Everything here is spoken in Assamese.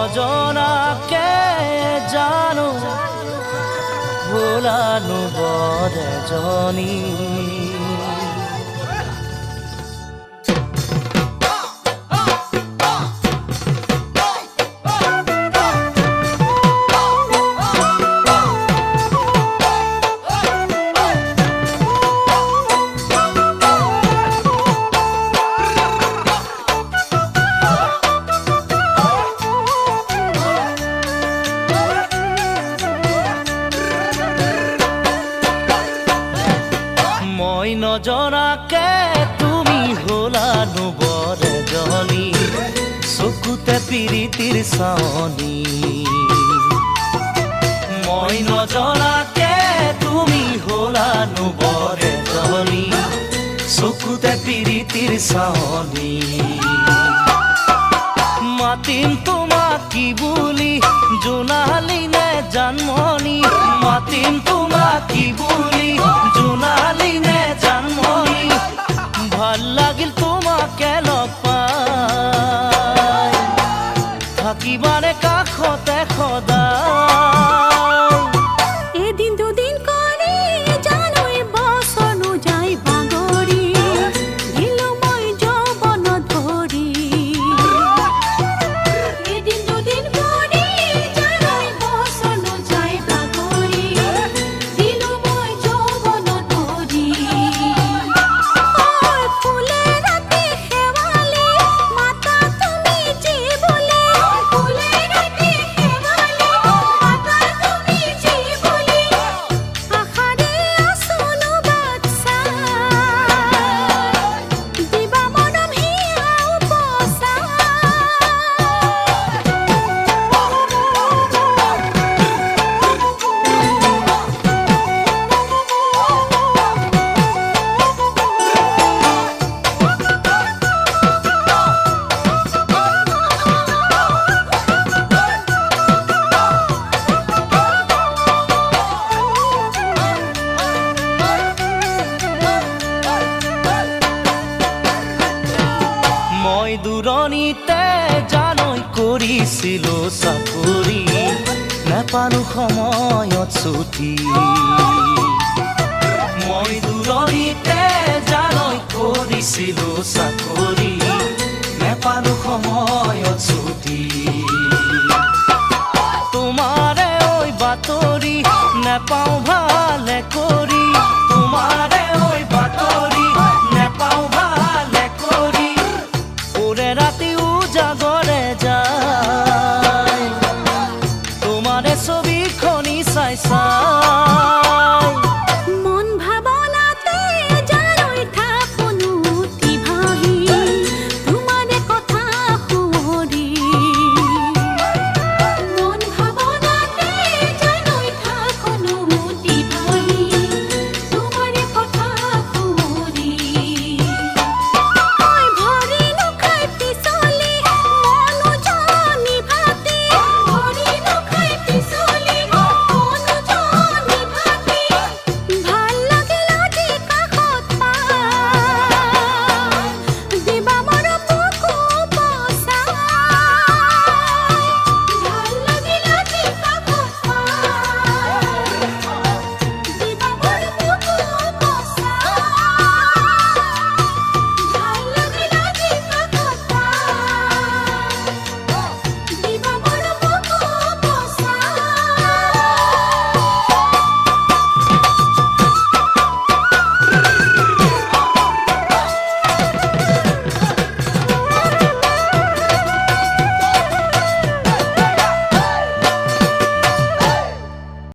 নজনাকে জানো ভোলানো বৰ এজনী নজনাকে তুমি হলানো বৰ এজনী চকুতে পিৰিতিৰ চাৱনী মই নজনাকে তুমি হলানো বৰ এজনী চকুতে পিৰিতিৰ চাৱনী মাতিম তোমাক কি বুলি জোনালী নে জানমণি মাতিম তোমাক কি বুলি জোনালী নে জানমণি ভাল লাগিল তোমাকে লগ পাই থাকিবানে কাষতে সদায় এদিন দুদিন কৰি জানৈ বছনো যাই বাগৰি দিলো মই যৌৱন ধৰি এদিন দুদিন কৰি জানৈ বছনো যাই বাগৰি দিলো মই যৌৱন ধৰি ফুলে ৰাতি শেৱালি মাতা তুমি যি বুলি ফুলে ৰাতি শেৱালি মাতা তুমি যি বুলি আশাৰে আছোনো বাচ্চা দিবা মনম হিয়াও পচা মই দূৰণিতে জানৈ কৰিছিলো চাকৰি নাপালো সময়ত ছুটি মই দূৰণিতে জানৈ কৰিছিলো চাকৰি নাপালো সময়ত ছুটি তোমাৰে ঐ বাতৰি নাপাওঁ ভাল